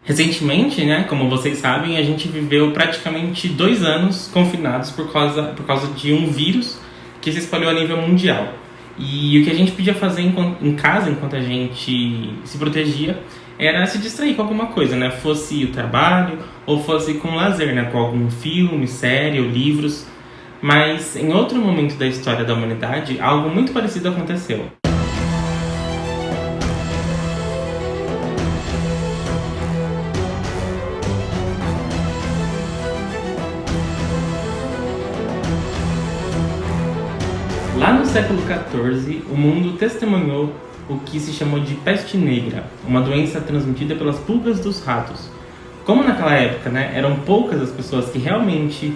Recentemente, né, como vocês sabem, a gente viveu praticamente 2 anos confinados por causa de um vírus que se espalhou a nível mundial. E o que a gente podia fazer em casa, enquanto a gente se protegia, era se distrair com alguma coisa, né? Fosse o trabalho ou fosse com lazer, né? Com algum filme, série ou livros. Mas em outro momento da história da humanidade, algo muito parecido aconteceu. Lá no século XIV, o mundo testemunhou o que se chamou de peste negra, uma doença transmitida pelas pulgas dos ratos. Como naquela época, né, eram poucas as pessoas que realmente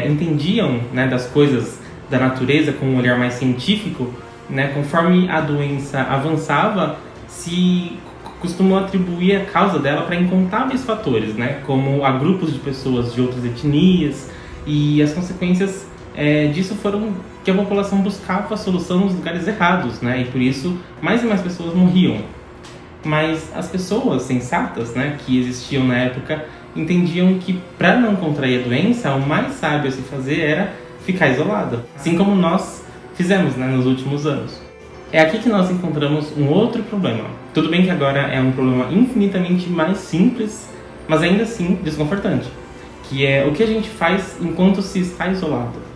entendiam, né, das coisas da natureza com um olhar mais científico, né, conforme a doença avançava, se costumou atribuir a causa dela para incontáveis fatores, né, como a grupos de pessoas de outras etnias, e as consequências disso foram que a população buscava a solução nos lugares errados, né? E por isso mais e mais pessoas morriam. Mas as pessoas sensatas, né, que existiam na época, entendiam que para não contrair a doença, o mais sábio a se fazer era ficar isolado, assim como nós fizemos, né, nos últimos anos. É aqui que nós encontramos um outro problema. Tudo bem que agora é um problema infinitamente mais simples, mas ainda assim desconfortante, que é o que a gente faz enquanto se está isolado.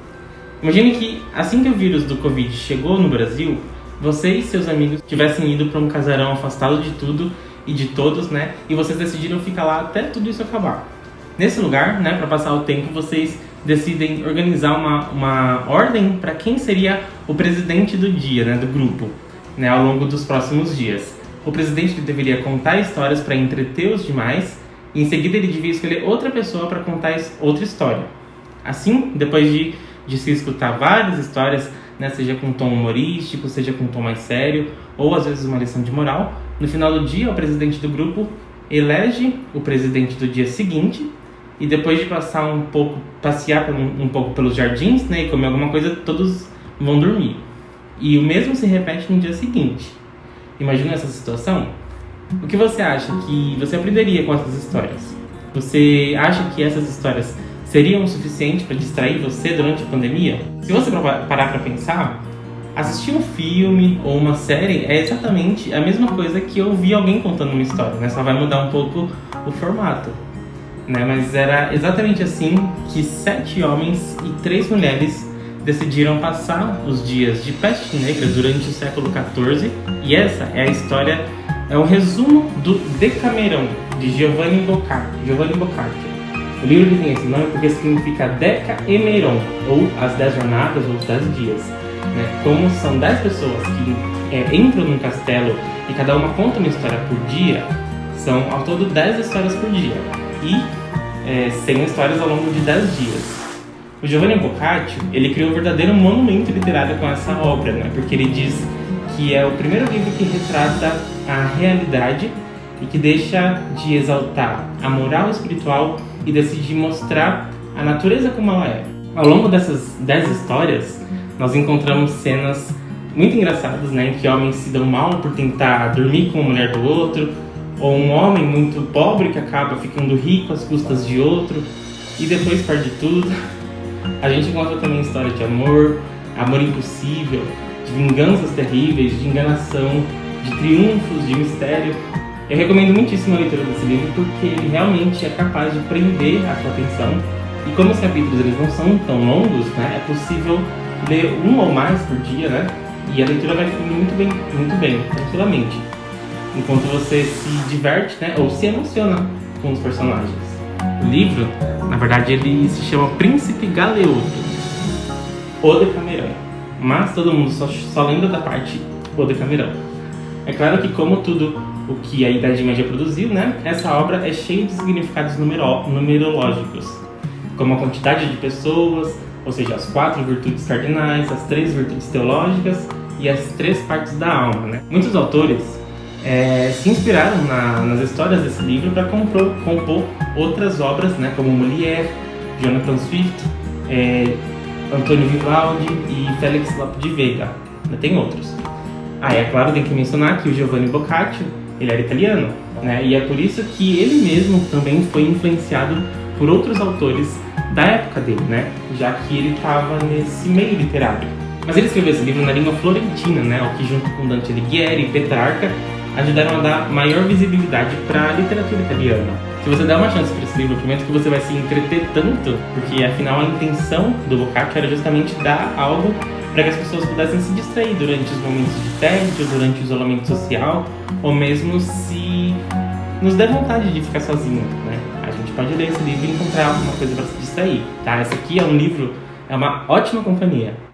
Imagine que assim que o vírus do Covid chegou no Brasil, você e seus amigos tivessem ido para um casarão afastado de tudo e de todos, né? E vocês decidiram ficar lá até tudo isso acabar. Nesse lugar, né, para passar o tempo, vocês decidem organizar uma ordem para quem seria o presidente do dia, né, do grupo, né, ao longo dos próximos dias. O presidente deveria contar histórias para entreter os demais e em seguida ele devia escolher outra pessoa para contar outra história. Assim, depois de se escutar várias histórias, né, seja com tom humorístico, seja com tom mais sério, ou às vezes uma lição de moral, no final do dia o presidente do grupo elege o presidente do dia seguinte, e depois de passear um pouco pelos jardins, né, e comer alguma coisa, todos vão dormir. E o mesmo se repete no dia seguinte. Imagina essa situação? O que você acha que você aprenderia com essas histórias? Você acha que essas histórias seriam o suficiente para distrair você durante a pandemia? Se você parar para pensar, assistir um filme ou uma série é exatamente a mesma coisa que ouvir alguém contando uma história, né? Só vai mudar um pouco o formato, né? Mas era exatamente assim que 7 homens e 3 mulheres decidiram passar os dias de peste negra durante o século XIV, e essa é a história, é o resumo do Decamerão, de Giovanni Boccaccio. O livro tem esse nome porque significa Decameron, ou as 10 jornadas, ou os 10 dias. Né? Como são 10 pessoas que entram num castelo e cada uma conta uma história por dia, são ao todo 10 histórias por dia. E 100 histórias ao longo de 10 dias. O Giovanni Boccaccio, ele criou um verdadeiro monumento literário com essa obra, né? Porque ele diz que é o primeiro livro que retrata a realidade e que deixa de exaltar a moral espiritual e decide mostrar a natureza como ela é. Ao longo dessas 10 histórias, nós encontramos cenas muito engraçadas, né, em que homens se dão mal por tentar dormir com a mulher do outro, ou um homem muito pobre que acaba ficando rico às custas de outro, e depois perde tudo. A gente encontra também histórias de amor impossível, de vinganças terríveis, de enganação, de triunfos, de mistério. Eu recomendo muitíssimo a leitura desse livro porque ele realmente é capaz de prender a sua atenção, e como os capítulos eles não são tão longos, né, é possível ler um ou mais por dia, né, e a leitura vai fluir muito bem, tranquilamente, enquanto você se diverte, né, ou se emociona com os personagens. O livro, na verdade, ele se chama Príncipe Galeotto, o Decamerão, mas todo mundo só lembra da parte o Decamerão. É claro que, como tudo o que a Idade Média produziu, né, essa obra é cheia de significados numerológicos, como a quantidade de pessoas, ou seja, as 4 virtudes cardinais, as 3 virtudes teológicas e as 3 partes da alma, né? Muitos autores se inspiraram nas histórias desse livro para compor outras obras, né, como Molière, Jonathan Swift, Antônio Vivaldi e Félix Lope de Vega. Tem outros. É claro, tem que mencionar que o Giovanni Boccaccio ele era italiano, né? E é por isso que ele mesmo também foi influenciado por outros autores da época dele, né? Já que ele estava nesse meio literário. Mas ele escreveu esse livro na língua florentina, né? O que junto com Dante Alighieri e Petrarca ajudaram a dar maior visibilidade para a literatura italiana. Se você der uma chance para esse livro, prometo que você vai se entreter tanto, porque afinal a intenção do Boccaccio era justamente dar algo para que as pessoas pudessem se distrair durante os momentos de tédio, durante o isolamento social, ou mesmo se nos der vontade de ficar sozinho, né? A gente pode ler esse livro e encontrar alguma coisa para se distrair, tá? Esse aqui é um livro, é uma ótima companhia.